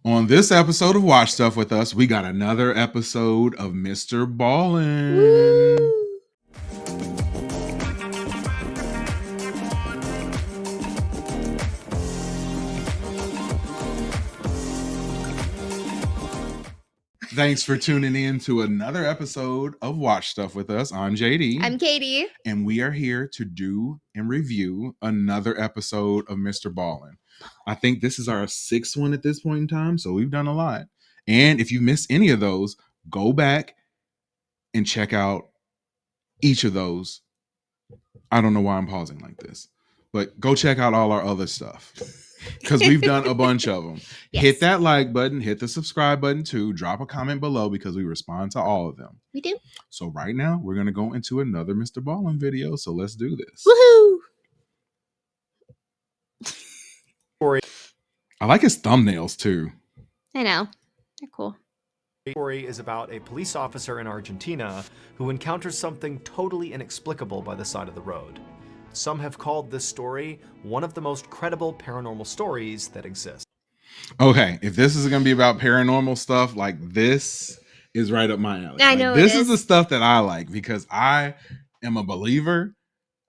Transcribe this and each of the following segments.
On this episode of Watch Stuff with Us, we got another episode of MrBallen. Woo! Thanks for tuning in to another episode of Watch Stuff with Us. I'm JD. I'm Katie. And we are here to do and review another episode of MrBallen. I think this is our 6th one at this point in time, so we've done a lot. And if you missed any of those, go back and check out each of those. I don't know why I'm pausing like this, but go check out all our other stuff because we've done a bunch of them. Yes. Hit that like button, hit the subscribe button too, drop a comment below because we respond to all of them. We do. So right now we're going to go into another MrBallen video. So let's do this. Woohoo! I like his thumbnails too. I know. They're cool. The story is about a police officer in Argentina who encounters something totally inexplicable by the side of the road. Some have called this story one of the most credible paranormal stories that exist. Okay, if this is going to be about paranormal stuff, like this is right up my alley. I know this is the stuff that I like because I am a believer.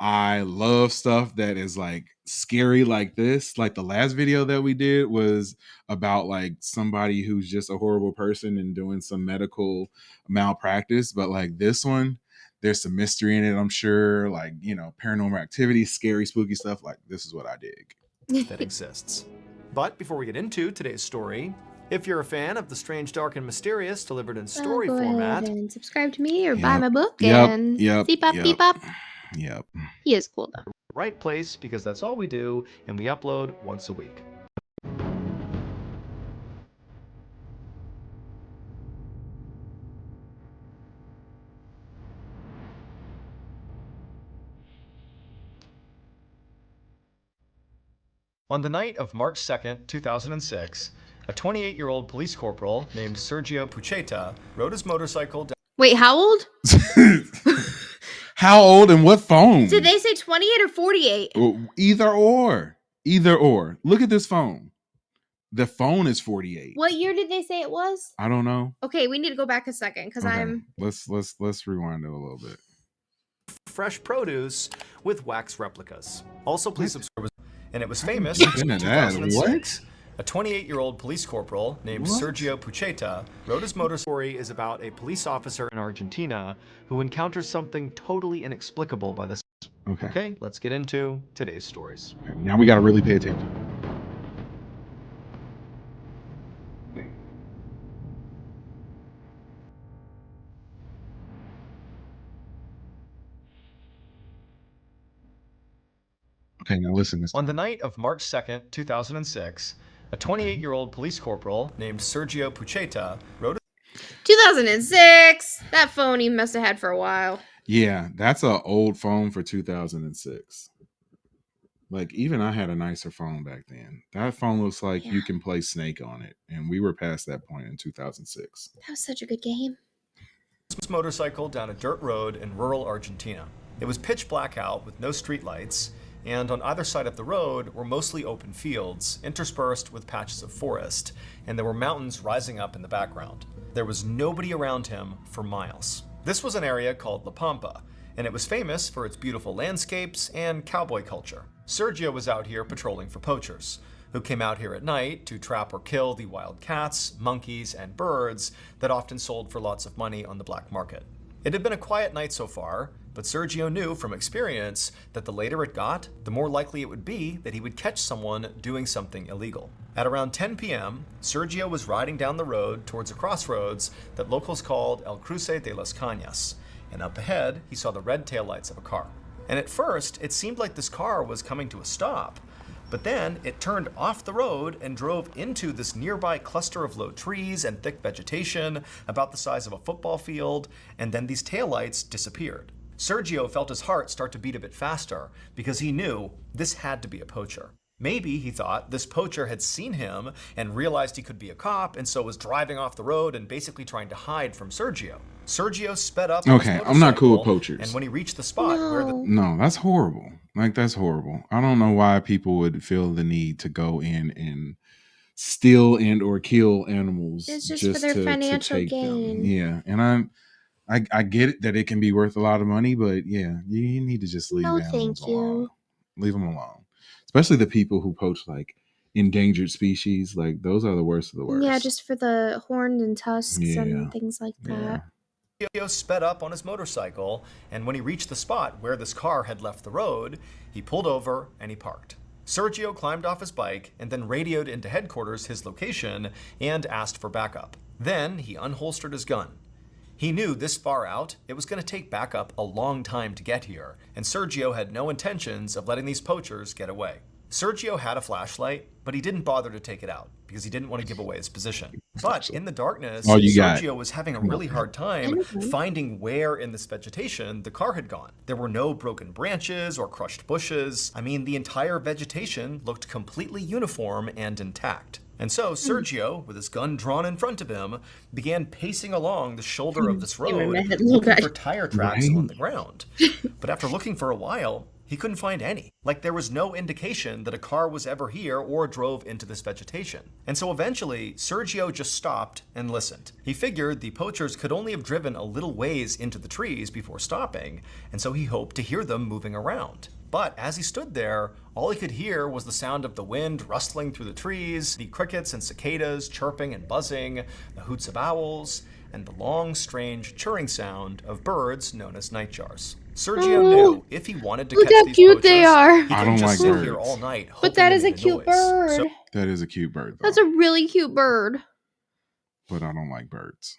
I love stuff that is like scary like this. Like the last video that we did was about like somebody who's just a horrible person and doing some medical malpractice. But like this one, there's some mystery in it, I'm sure. Like, you know, paranormal activity, scary, spooky stuff. Like this is what I dig. That exists. But before we get into today's story, if you're a fan of the strange, dark, and mysterious delivered in story format, and subscribe to me or buy my book and beep up. Yep. He is cool though. Right place, because that's all we do, and we upload once a week. On the night of March 2nd, 2006, a 28-year-old police corporal named Sergio Pucheta rode his motorcycle down. Wait, how old? How old and what phone? Did they say 28 or 48? Either or. Either or. Look at this phone. The phone is 48. What year did they say it was? I don't know. Okay, we need to go back a second because I'm. Let's rewind it a little bit. Fresh produce with wax replicas. Also, please subscribe. And it was famous in 2006. A 28-year-old police corporal named Sergio Pucheta rode his motorcycle. Story is about a police officer in Argentina who encounters something totally inexplicable by the. Okay, let's get into today's stories. Now we got to really pay attention. Okay, now listen. On the night of March 2nd, 2006, a 28-year-old police corporal named Sergio Pucheta rode. 2006. That phone he must have had for a while. Yeah, that's an old phone for 2006. Like even I had a nicer phone back then. That phone looks like you can play Snake on it, and we were past that point in 2006. That was such a good game. His motorcycle down a dirt road in rural Argentina. It was pitch black out with no street lights, and on either side of the road were mostly open fields, interspersed with patches of forest, and there were mountains rising up in the background. There was nobody around him for miles. This was an area called La Pampa, and it was famous for its beautiful landscapes and cowboy culture. Sergio was out here patrolling for poachers, who came out here at night to trap or kill the wild cats, monkeys, and birds that often sold for lots of money on the black market. It had been a quiet night so far, but Sergio knew from experience that the later it got, the more likely it would be that he would catch someone doing something illegal. At around 10 p.m., Sergio was riding down the road towards a crossroads that locals called El Cruce de las Cañas, and up ahead, he saw the red taillights of a car. And at first, it seemed like this car was coming to a stop, but then it turned off the road and drove into this nearby cluster of low trees and thick vegetation about the size of a football field, and then these taillights disappeared. Sergio felt his heart start to beat a bit faster because he knew this had to be a poacher. Maybe, he thought, this poacher had seen him and realized he could be a cop and so was driving off the road and basically trying to hide from Sergio. Sergio sped up. Okay, I'm not cool with poachers. And when he reached the spot where the... No, that's horrible. Like, that's horrible. I don't know why people would feel the need to go in and steal and or kill animals It's just for their to financial take gain. them. Yeah, and I get it that it can be worth a lot of money, but yeah, you need to just leave animals thank you. alone. Leave them alone, especially the people who poach like endangered species. Like those are the worst of the worst. Yeah, just for the horns and tusks Yeah. and things like that. Sergio sped up on his motorcycle, and when he reached the spot where this car had left the road, he pulled over and he parked. Sergio climbed off his bike and then radioed into headquarters his location and asked for backup. Then he unholstered his gun. He knew this far out, it was going to take backup a long time to get here, and Sergio had no intentions of letting these poachers get away. Sergio had a flashlight, but he didn't bother to take it out because he didn't want to give away his position. But in the darkness, Sergio was having a really hard time finding where in this vegetation the car had gone. There were no broken branches or crushed bushes. I mean, the entire vegetation looked completely uniform and intact. And so Sergio, with his gun drawn in front of him, began pacing along the shoulder of this road, looking for tire tracks on the ground. But after looking for a while, he couldn't find any. Like there was no indication that a car was ever here or drove into this vegetation. And so eventually, Sergio just stopped and listened. He figured the poachers could only have driven a little ways into the trees before stopping, and so he hoped to hear them moving around. But as he stood there, all he could hear was the sound of the wind rustling through the trees, the crickets and cicadas chirping and buzzing, the hoots of owls, and the long, strange chirring sound of birds known as nightjars. Sergio knew if he wanted to catch these poachers, they are. he couldn't just sit here all night hoping But that is they a made cute noise. bird. So That is a cute bird, though. That's a really cute bird. But I don't like birds.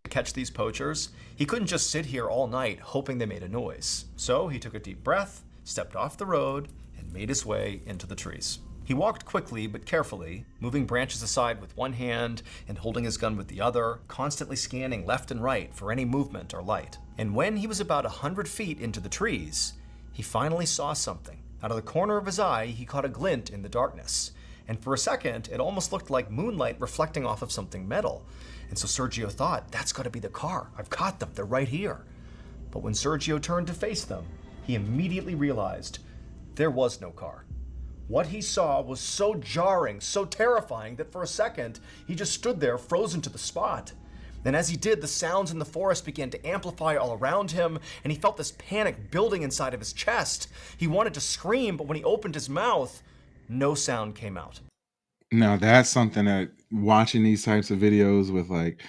to catch these poachers, he couldn't just sit here all night hoping they made a noise. So he took a deep breath, stepped off the road, and made his way into the trees. He walked quickly but carefully, moving branches aside with one hand and holding his gun with the other, constantly scanning left and right for any movement or light. And when he was about 100 feet into the trees, he finally saw something. Out of the corner of his eye, he caught a glint in the darkness. And for a second, it almost looked like moonlight reflecting off of something metal. And so Sergio thought, that's got to be the car. I've caught them. They're right here. But when Sergio turned to face them, he immediately realized there was no car. What he saw was so jarring, so terrifying that for a second, he just stood there frozen to the spot. And as he did, the sounds in the forest began to amplify all around him, and he felt this panic building inside of his chest. He wanted to scream, but when he opened his mouth, no sound came out. Now that's something that watching these types of videos with like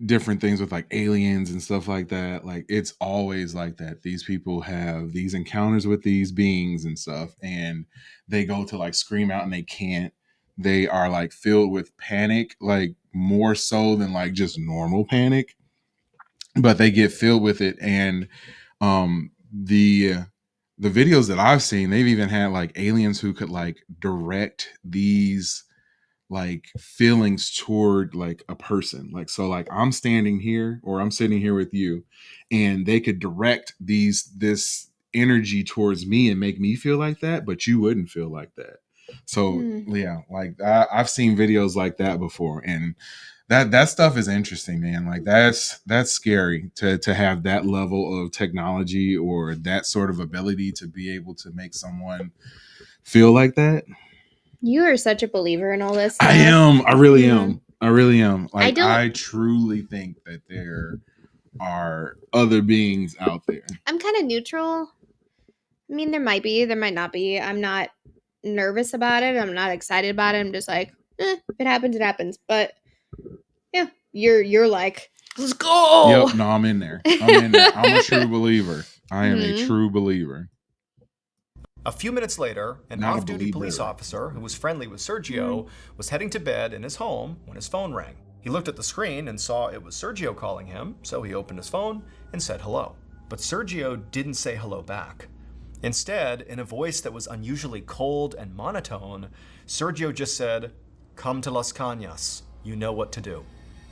different things with like aliens and stuff like that, like it's always like that. These people have these encounters with these beings and stuff, and they go to like scream out and they can't. They are like filled with panic, like more so than like just normal panic, but they get filled with it. And the videos that I've seen, they've even had like aliens who could like direct these like feelings toward like a person. Like, so like I'm standing here or I'm sitting here with you, and they could direct this energy towards me and make me feel like that, but you wouldn't feel like that. So yeah, like I've seen videos like that before, and that stuff is interesting, man. Like that's scary to have that level of technology or that sort of ability to be able to make someone feel like that. You are such a believer in all this stuff. I am. I really am. I really am. Like I truly think that there are other beings out there. I'm kind of neutral. I mean, there might be, there might not be. I'm not nervous about it. I'm not excited about it. I'm just like, if it happens, it happens. But yeah, you're like, let's go. Yep. No, I'm in there. I'm a true believer. I am a true believer. A few minutes later, an off-duty police officer who was friendly with Sergio was heading to bed in his home when his phone rang. He looked at the screen and saw it was Sergio calling him, so he opened his phone and said hello. But Sergio didn't say hello back. Instead, in a voice that was unusually cold and monotone, Sergio just said, "Come to Las Cañas. You know what to do."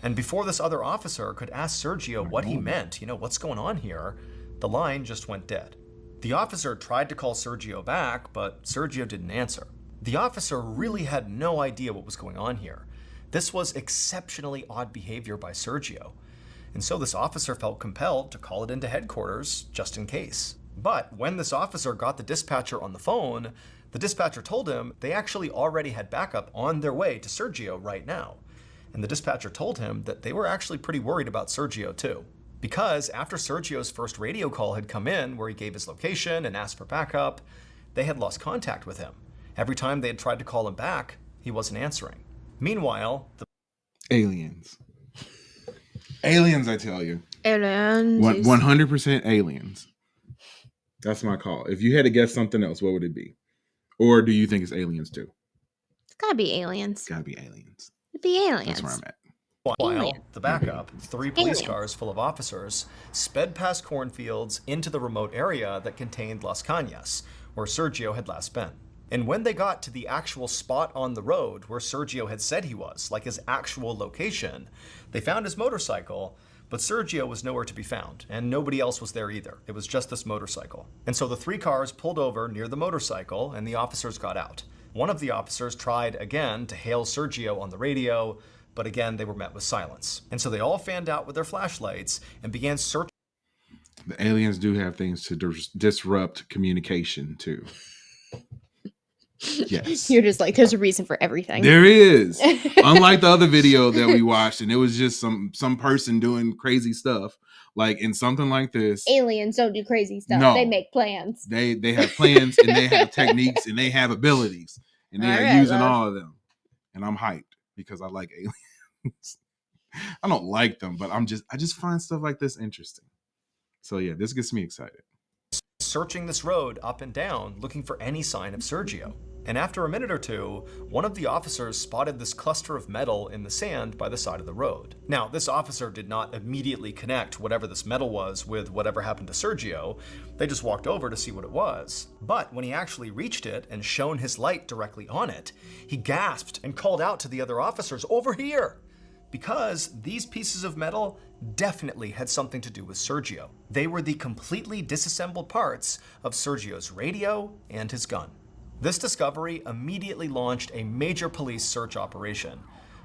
And before this other officer could ask Sergio what he meant, what's going on here, the line just went dead. The officer tried to call Sergio back, but Sergio didn't answer. The officer really had no idea what was going on here. This was exceptionally odd behavior by Sergio. And so this officer felt compelled to call it into headquarters just in case. But when this officer got the dispatcher on the phone, The dispatcher told him they actually already had backup on their way to Sergio right now. And the dispatcher told him that they were actually pretty worried about Sergio too. Because after Sergio's first radio call had come in where he gave his location and asked for backup, they had lost contact with him. Every time they had tried to call him back, he wasn't answering. Meanwhile, the Aliens. Aliens, I tell you. Aliens. 100% aliens. That's my call. If you had to guess something else, what would it be? Or do you think it's aliens too? It's gotta be aliens. Gotta be aliens. It'd be aliens. That's where I'm at. While the backup, 3 police Alien. cars full of officers, sped past cornfields into the remote area that contained Las Cañas, where Sergio had last been. And when they got to the actual spot on the road where Sergio had said he was, like his actual location, they found his motorcycle, but Sergio was nowhere to be found, and nobody else was there either. It was just this motorcycle. And so the 3 cars pulled over near the motorcycle, and the officers got out. One of the officers tried again to hail Sergio on the radio, but again, they were met with silence. And so they all fanned out with their flashlights and began searching. The aliens do have things to disrupt communication too. Yes. You're just like, there's a reason for everything. There is. Unlike the other video that we watched, and it was just some person doing crazy stuff. Like in something like this, Aliens don't do crazy stuff. No. They make plans. they have plans and they have techniques and they have abilities. And they All are right, using love. all of them. And I'm hyped because I like aliens. I don't like them, but I just find stuff like this interesting. So yeah, this gets me excited. Searching this road up and down, looking for any sign of Sergio. And after a minute or two, one of the officers spotted this cluster of metal in the sand by the side of the road. Now, this officer did not immediately connect whatever this metal was with whatever happened to Sergio. They just walked over to see what it was. But when he actually reached it and shone his light directly on it, he gasped and called out to the other officers, "Over here!" Because these pieces of metal definitely had something to do with Sergio. They were the completely disassembled parts of Sergio's radio and his gun. This discovery immediately launched a major police search operation.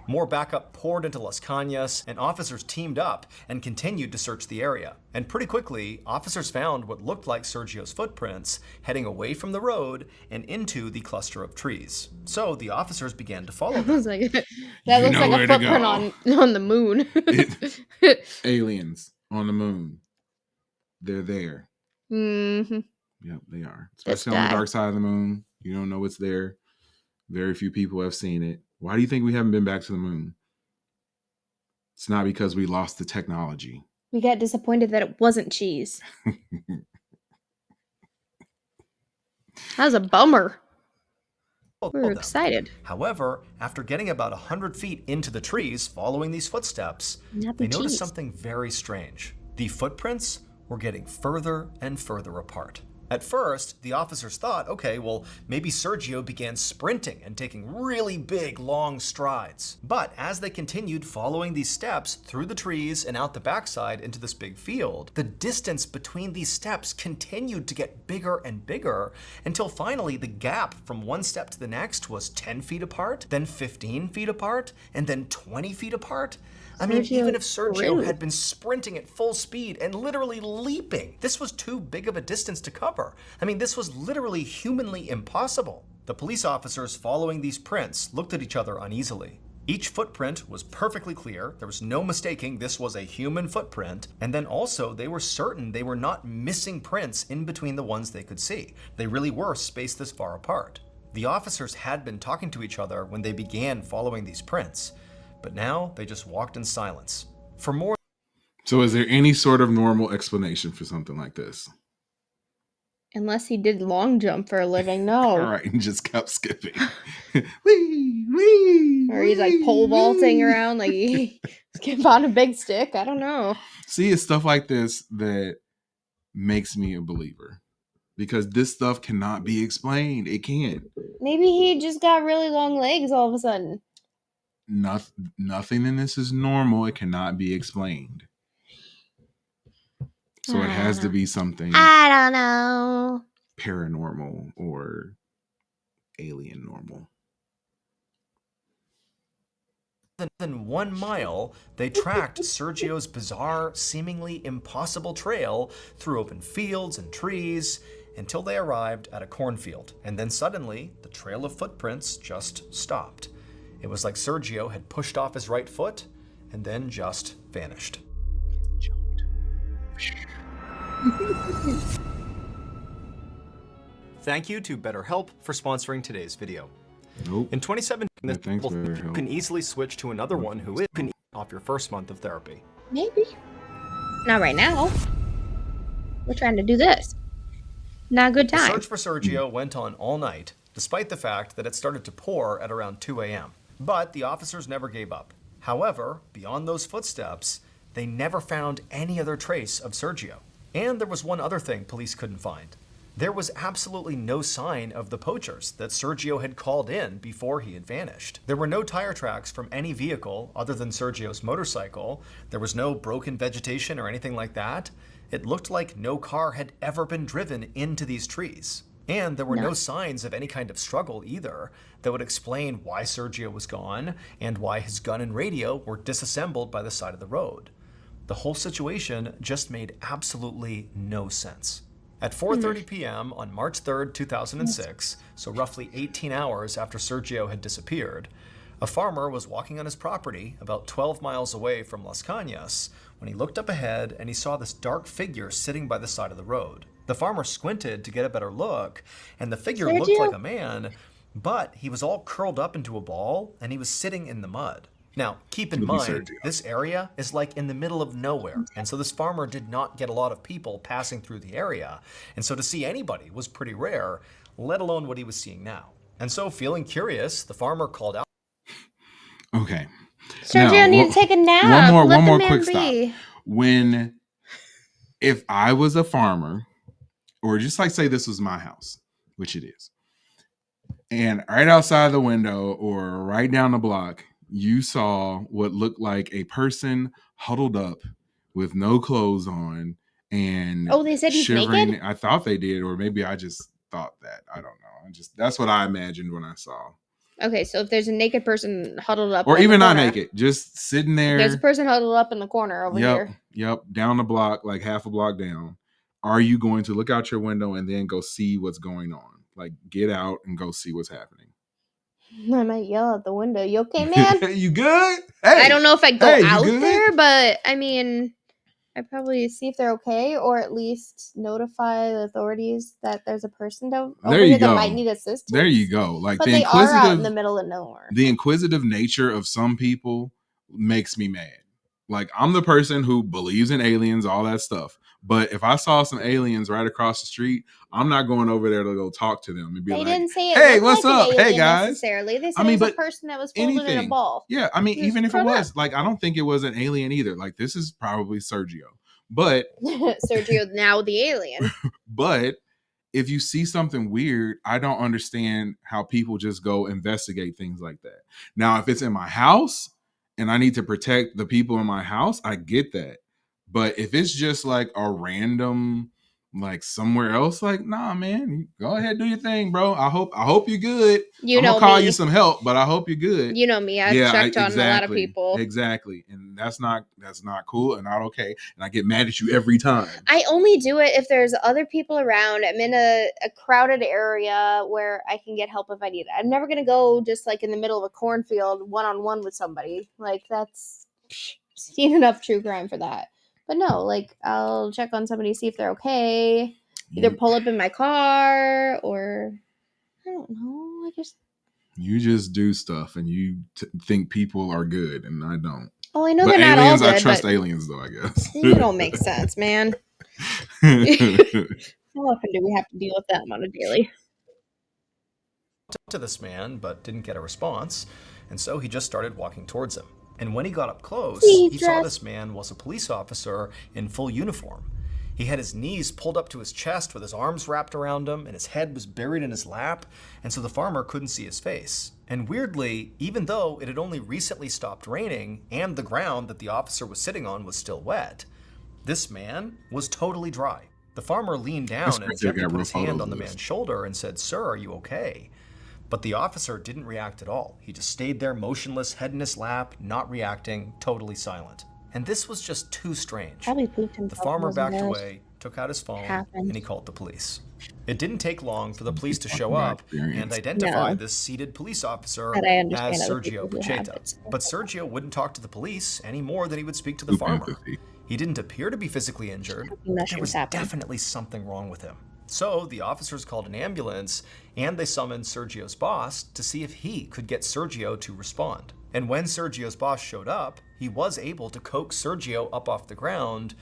More backup poured into Las Cañas, and officers teamed up and continued to search the area. And pretty quickly, officers found what looked like Sergio's footprints heading away from the road and into the cluster of trees. So the officers began to follow I them. was like, that You looks know like where a to footprint go. on the moon. Aliens on the moon. They're there. Mm-hmm. Yep, they are. This Especially on the guy. dark side of the moon. You don't know what's there. Very few people have seen it. Why do you think we haven't been back to the moon? It's not because we lost the technology. We got disappointed that it wasn't cheese. That was a bummer. We were them. excited. However, after getting about 100 feet into the trees following these footsteps, Not they the noticed cheese. something very strange. The footprints were getting further and further apart. At first, the officers thought, okay, well, maybe Sergio began sprinting and taking really big, long strides. But as they continued following these steps through the trees and out the backside into this big field, the distance between these steps continued to get bigger and bigger until finally the gap from one step to the next was 10 feet apart, then 15 feet apart, and then 20 feet apart. I mean, Sergio even if Sergio grew. had been sprinting at full speed and literally leaping, this was too big of a distance to cover. I mean, this was literally humanly impossible. The police officers following these prints looked at each other uneasily. Each footprint was perfectly clear. There was no mistaking this was a human footprint. And then also, they were certain they were not missing prints in between the ones they could see. They really were spaced this far apart. The officers had been talking to each other when they began following these prints. But now they just walked in silence. For more. So is there any sort of normal explanation for something like this? Unless he did long jump for a living, no. All right, and just kept skipping. Wee, wee, Or he's like wee, pole vaulting wee. around, like he skip on a big stick. I don't know. See, it's stuff like this that makes me a believer. Because this stuff cannot be explained. It can't. Maybe he just got really long legs all of a sudden. Nothing in this is normal. It cannot be explained. So it has to be something I don't know. paranormal or alien normal. Than 1 mile, they tracked Sergio's bizarre, seemingly impossible trail through open fields and trees, until they arrived at a cornfield, and then suddenly the trail of footprints just stopped. It was like Sergio had pushed off his right foot and then just vanished. Thank you to BetterHelp for sponsoring today's video. Nope. In 2017, Yeah, thanks, you BetterHelp. can easily switch to another one who is off your first month of therapy. Maybe. Not right now. We're trying to do this. Not a good The time. search for Sergio went on all night, despite the fact that it started to pour at around 2 a.m. But the officers never gave up. However, beyond those footsteps, they never found any other trace of Sergio. And there was one other thing police couldn't find. There was absolutely no sign of the poachers that Sergio had called in before he had vanished. There were no tire tracks from any vehicle other than Sergio's motorcycle. There was no broken vegetation or anything like that. It looked like no car had ever been driven into these trees. And there were no signs of any kind of struggle either that would explain why Sergio was gone and why his gun and radio were disassembled by the side of the road. The whole situation just made absolutely no sense. At 4:30 p.m. on March 3rd, 2006, so roughly 18 hours after Sergio had disappeared, a farmer was walking on his property about 12 miles away from Las Cañas when he looked up ahead and he saw this dark figure sitting by the side of the road. The farmer squinted to get a better look, and the figure looked like a man, but he was all curled up into a ball and he was sitting in the mud. Now, keep in mind, this area is like in the middle of nowhere, and so this farmer did not get a lot of people passing through the area, and so to see anybody was pretty rare, let alone what he was seeing now. And so, feeling curious, the farmer called out. Okay. Sergio needs to take a nap. One more quick stop. If I was a farmer, or just like say this was my house, which it is, and right outside the window or right down the block, you saw what looked like a person huddled up with no clothes on and they said he's shivering. naked? I thought they did, or maybe I just thought that. I don't know. That's what I imagined when I saw. Okay, so if there's a naked person huddled up, or even not naked, just sitting there. There's a person huddled up in the corner over here. Yep, down the block, like half a block down. Are you going to look out your window and then go see what's going on? Like, get out and go see what's happening. I might yell out the window. You okay, man? You good? Hey, I don't know if I'd go out there, but I mean, I'd probably see if they're okay, or at least notify the authorities that there's a person over here that might need assistance. There you go. Like, but they are out in the middle of nowhere. The inquisitive nature of some people makes me mad. Like, I'm the person who believes in aliens, all that stuff. But if I saw some aliens right across the street, I'm not going over there to go talk to them and be they like, didn't say it hey, what's up? Hey, guys. Necessarily. They said it was a person that was folded in a ball. Yeah, I mean, even if it was, like, I don't think it was an alien either. Like, this is probably Sergio. But Sergio, now the alien. But if you see something weird, I don't understand how people just go investigate things like that. Now, if it's in my house and I need to protect the people in my house, I get that. But if it's just like a random, like somewhere else, like, nah, man, go ahead, do your thing, bro. I hope you're good. I'm gonna call you some help, but I hope you're good. You know me, I've checked on a lot of people. Exactly. And that's not cool and not okay. And I get mad at you every time. I only do it if there's other people around. I'm in a crowded area where I can get help if I need it. I'm never gonna go just like in the middle of a cornfield one-on-one with somebody. Like, that's seen enough true crime for that. But no, like, I'll check on somebody, see if they're okay. Either pull up in my car or, I don't know. You just do stuff and you think people are good, and I don't. Oh, I know they're not all good. I trust aliens, though, I guess. You don't make sense, man. How often do we have to deal with them on a daily? To this man, but didn't get a response, and so he just started walking towards him. And when he got up close, he saw this man was a police officer in full uniform. He had his knees pulled up to his chest with his arms wrapped around him, and his head was buried in his lap, and so the farmer couldn't see his face. And weirdly, even though it had only recently stopped raining and the ground that the officer was sitting on was still wet, this man was totally dry. The farmer leaned down and gently put his hand on the man's shoulder and said, "Sir, are you okay?" But the officer didn't react at all. He just stayed there motionless, head in his lap, not reacting, totally silent. And this was just too strange. Probably pooped himself. The farmer backed away, took out his phone, and he called the police. It didn't take long for the police to Talking show about up experience. and identify No. this seated police officer But I as understand other Sergio people who have Pacheta. it. But Sergio wouldn't talk to the police any more than he would speak to the Soup farmer. empathy. He didn't appear to be physically injured, but there Mushrooms was happen. definitely something wrong with him. So the officers called an ambulance and they summoned Sergio's boss to see if he could get Sergio to respond. And when Sergio's boss showed up, he was able to coax Sergio up off the ground,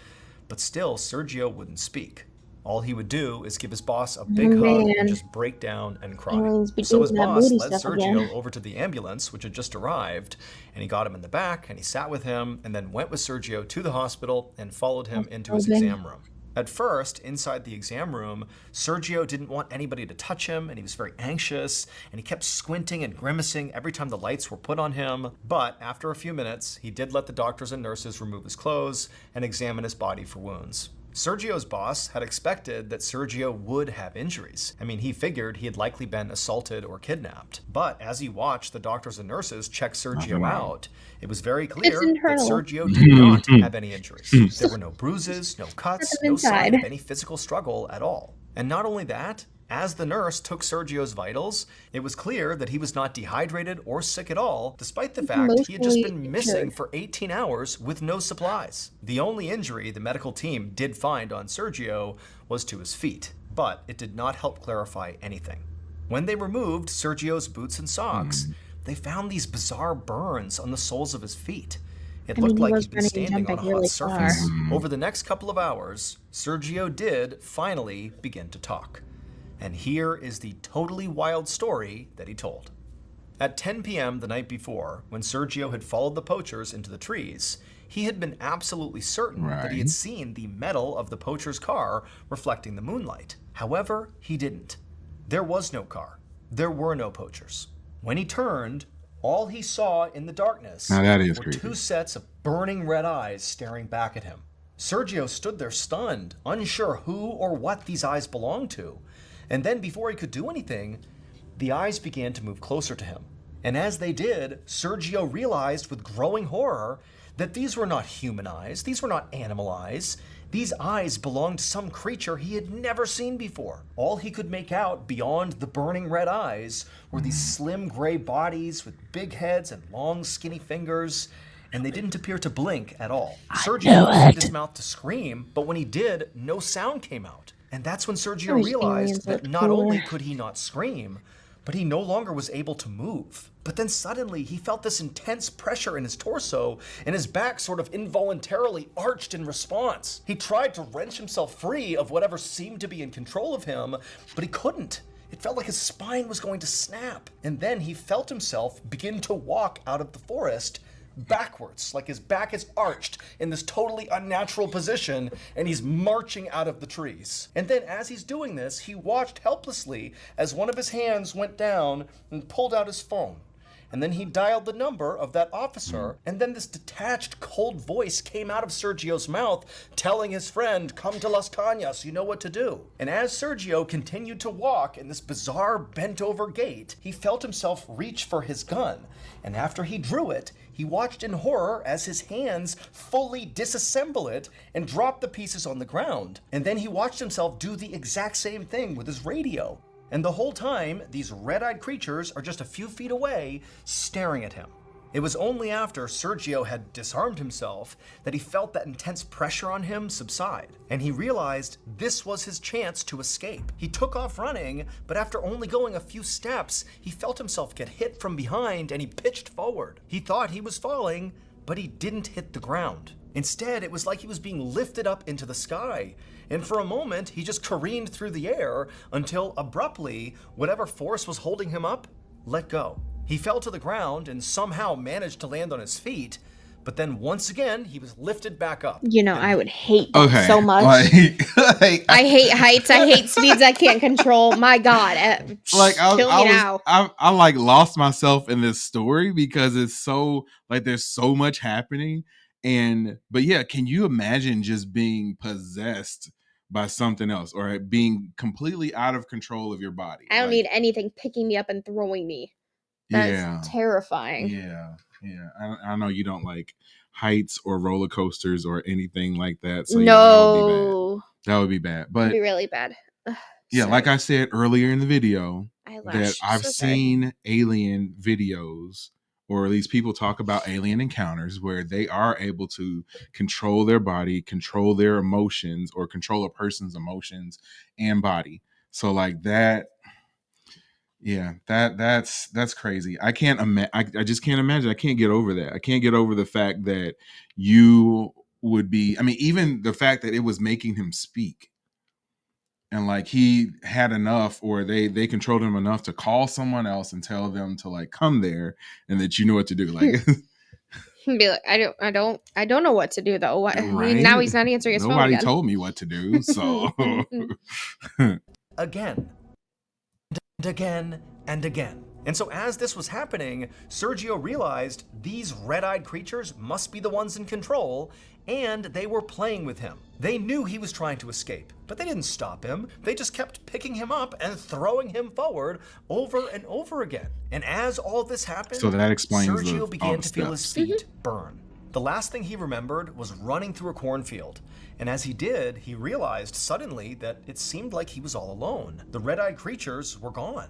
but still Sergio wouldn't speak. All he would do is give his boss a big hug man. and just break down and cry. Aliens be So his doing that boss booty led stuff Sergio again. over to the ambulance, which had just arrived, and he got him in the back and he sat with him and then went with Sergio to the hospital and followed him into his Okay. exam room. At first, inside the exam room, Sergio didn't want anybody to touch him, and he was very anxious, and he kept squinting and grimacing every time the lights were put on him. But after a few minutes, he did let the doctors and nurses remove his clothes and examine his body for wounds. Sergio's boss had expected that Sergio would have injuries. I mean, he figured he had likely been assaulted or kidnapped. But as he watched the doctors and nurses check Sergio out, it was very clear that internal. Sergio did not have any injuries. There were no bruises, no cuts, Put them no sign inside. of any physical struggle at all. And not only that, as the nurse took Sergio's vitals, it was clear that he was not dehydrated or sick at all, despite the fact he had just been missing injured. for 18 hours with no supplies. The only injury the medical team did find on Sergio was to his feet, but it did not help clarify anything. When they removed Sergio's boots and socks, they found these bizarre burns on the soles of his feet. It I mean, looked he like was he'd been running and standing on a jumping hot really surface. far. Over the next couple of hours, Sergio did finally begin to talk. And here is the totally wild story that he told. At 10 p.m. the night before, when Sergio had followed the poachers into the trees, he had been absolutely certain that he had Right. seen the metal of the poacher's car reflecting the moonlight. However, he didn't. There was no car. There were no poachers. When he turned, all he saw in the darkness Now that is were creepy. two sets of burning red eyes staring back at him. Sergio stood there stunned, unsure who or what these eyes belonged to. And then before he could do anything, the eyes began to move closer to him. And as they did, Sergio realized with growing horror that these were not human eyes, these were not animal eyes. These eyes belonged to some creature he had never seen before. All he could make out beyond the burning red eyes were these slim gray bodies with big heads and long skinny fingers, and they didn't appear to blink at all. Sergio opened his mouth to scream, but when he did, no sound came out. And that's when Sergio Those realized aliens that look not only cooler. could he not scream, but he no longer was able to move. But then suddenly he felt this intense pressure in his torso, and his back sort of involuntarily arched in response. He tried to wrench himself free of whatever seemed to be in control of him, but he couldn't. It felt like his spine was going to snap. And then he felt himself begin to walk out of the forest backwards, like his back is arched in this totally unnatural position, and he's marching out of the trees. And then as he's doing this, he watched helplessly as one of his hands went down and pulled out his phone. And then he dialed the number of that officer, and then this detached, cold voice came out of Sergio's mouth, telling his friend, "Come to Las Cañas, you know what to do." And as Sergio continued to walk in this bizarre bent-over gait, he felt himself reach for his gun. And after he drew it, he watched in horror as his hands fully disassemble it and drop the pieces on the ground. And then he watched himself do the exact same thing with his radio. And the whole time, these red-eyed creatures are just a few feet away, staring at him. It was only after Sergio had disarmed himself that he felt that intense pressure on him subside, and he realized this was his chance to escape. He took off running, but after only going a few steps, he felt himself get hit from behind and he pitched forward. He thought he was falling, but he didn't hit the ground. Instead, it was like he was being lifted up into the sky. And for a moment, he just careened through the air until abruptly, whatever force was holding him up let go. He fell to the ground and somehow managed to land on his feet, but then once again, he was lifted back up. You know, I would hate that Okay. so much. Like, I hate heights. I hate speeds I can't control. My God. I Kill me now. like lost myself in this story because it's so like there's so much happening. But yeah, can you imagine just being possessed by something else or being completely out of control of your body? I don't Like, need anything picking me up and throwing me. That's yeah, terrifying. yeah. I know you don't like heights or roller coasters or anything like that. So yeah, No. that would be bad. It'd But be really bad. Ugh. Yeah, So, like I said earlier in the video, that eyelash. I've So sorry. seen alien videos, or at least people talk about alien encounters where they are able to control their body, control their emotions, or control a person's emotions and body. So like that, yeah, that's crazy. I can't imagine. I just can't imagine. I can't get over that. I can't get over the fact that you would be. I mean, even the fact that it was making him speak, and like he had enough, or they controlled him enough to call someone else and tell them to like come there, and that you know what to do. Like, Be like, I don't know what to do though. What? Now right? he's not answering his phone Nobody again. told me what to do, so Again, and again, and again. And so as this was happening, Sergio realized these red-eyed creatures must be the ones in control, and they were playing with him. They knew he was trying to escape, but they didn't stop him. They just kept picking him up and throwing him forward over and over again. And as all this happened, so that explains Sergio all began the to feel his steps. feet burn. The last thing he remembered was running through a cornfield. And as he did, he realized suddenly that it seemed like he was all alone. The red-eyed creatures were gone.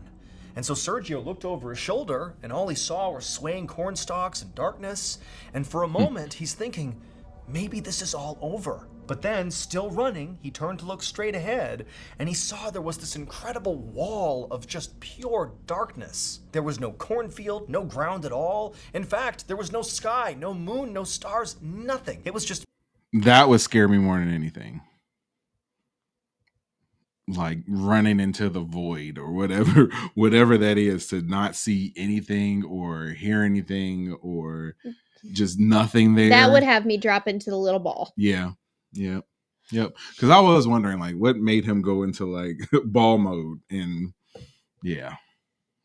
And so Sergio looked over his shoulder, and all he saw were swaying corn stalks and darkness. And for a moment, he's thinking, maybe this is all over. But then, still running, he turned to look straight ahead, and he saw there was this incredible wall of just pure darkness. There was no cornfield, no ground at all. In fact, there was no sky, no moon, no stars, nothing. It was just... That would scare me more than anything. Like running into the void or whatever that is, to not see anything or hear anything or just nothing there. That would have me drop into the little ball. Yeah. Yep. Because I was wondering like what made him go into like ball mode, and yeah,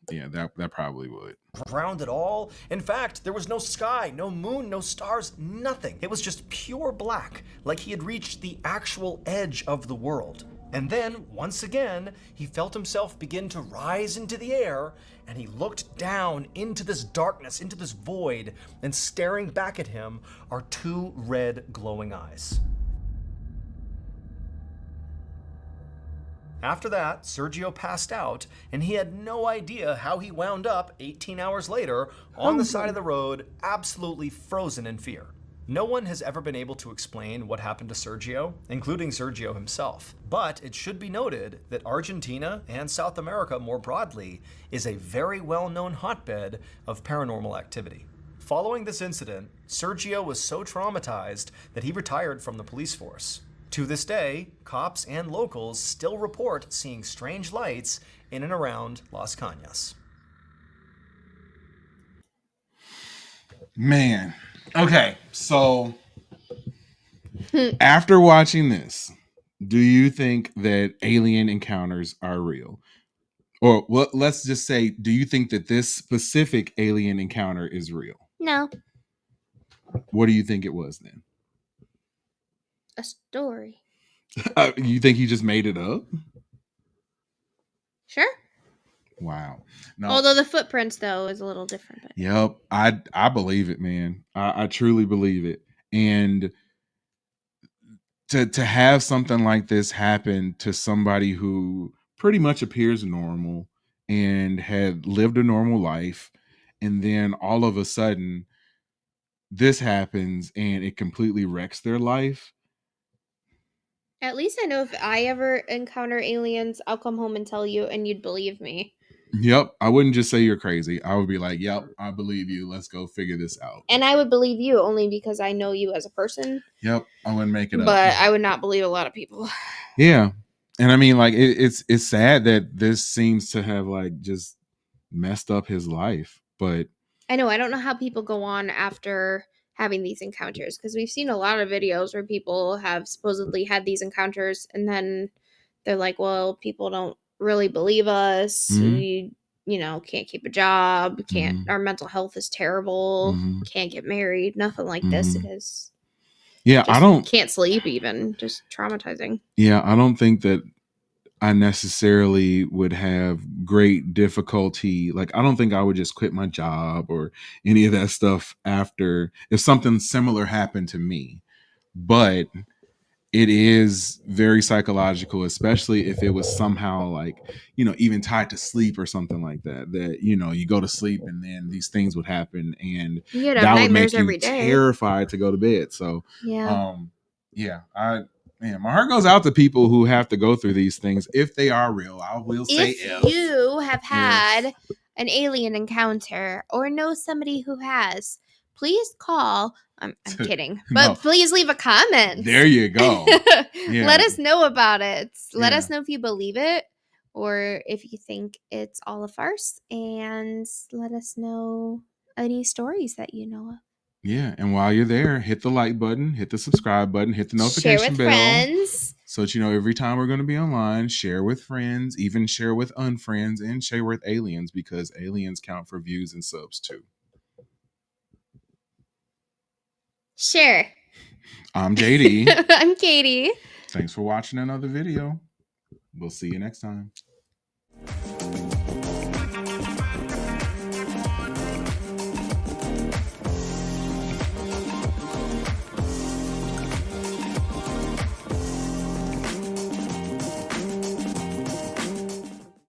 that probably would. Ground at all. In fact, there was no sky, no moon, no stars, nothing. It was just pure black, like he had reached the actual edge of the world. And then, once again, he felt himself begin to rise into the air, and he looked down into this darkness, into this void, and staring back at him are two red glowing eyes. After that, Sergio passed out, and he had no idea how he wound up 18 hours later on the side of the road, absolutely frozen in fear. No one has ever been able to explain what happened to Sergio, including Sergio himself. But it should be noted that Argentina and South America more broadly is a very well-known hotbed of paranormal activity. Following this incident, Sergio was so traumatized that he retired from the police force. To this day, cops and locals still report seeing strange lights in and around Las Cañas. Man. Okay, so after watching this, do you think that alien encounters are real? Or what? Let's just say, do you think that this specific alien encounter is real? No, What do you think it was then? a story. You think he just made it up? Sure. Wow. No. Although the footprints though is a little different. But... Yep. I believe it, man. I truly believe it. And to have something like this happen to somebody who pretty much appears normal and had lived a normal life, and then all of a sudden this happens and it completely wrecks their life. At least I know if I ever encounter aliens, I'll come home and tell you, and you'd believe me. Yep. I wouldn't just say you're crazy. I would be like, yep, I believe you. Let's go figure this out. And I would believe you only because I know you as a person. Yep. I wouldn't make it up. But I would not believe a lot of people. Yeah. And I mean, like, it's sad that this seems to have like just messed up his life. But I know. I don't know how people go on after having these encounters, because we've seen a lot of videos where people have supposedly had these encounters and then they're like, well, people don't really believe us. Mhm. We, can't keep a job, can't, Mhm. our mental health is terrible, Mhm. can't get married, nothing like this. It Mhm. is. Yeah, I don't. Can't sleep even, just traumatizing. Yeah, I don't think that I necessarily would have great difficulty. Like, I don't think I would just quit my job or any of that stuff after if something similar happened to me. But It is very psychological, especially if it was somehow like, even tied to sleep or something like that. That, you go to sleep and then these things would happen, and You'd have that would make nightmares you every day. terrified to go to bed. So, Yeah. yeah, my heart goes out to people who have to go through these things if they are real. I will say If you have had an alien encounter or know somebody who has, please call. I'm kidding, but No. please leave a comment. There you go. Yeah. Let us know about it. Let Yeah. us know if you believe it or if you think it's all a farce, and let us know any stories that you know of. Yeah, and while you're there, hit the like button, hit the subscribe button, hit the Share notification with bell, friends. so that every time we're going to be online. Share with friends, even share with unfriends, and share with aliens, because aliens count for views and subs too. Sure. I'm JD. I'm Katie. Thanks for watching another video. We'll see you next time.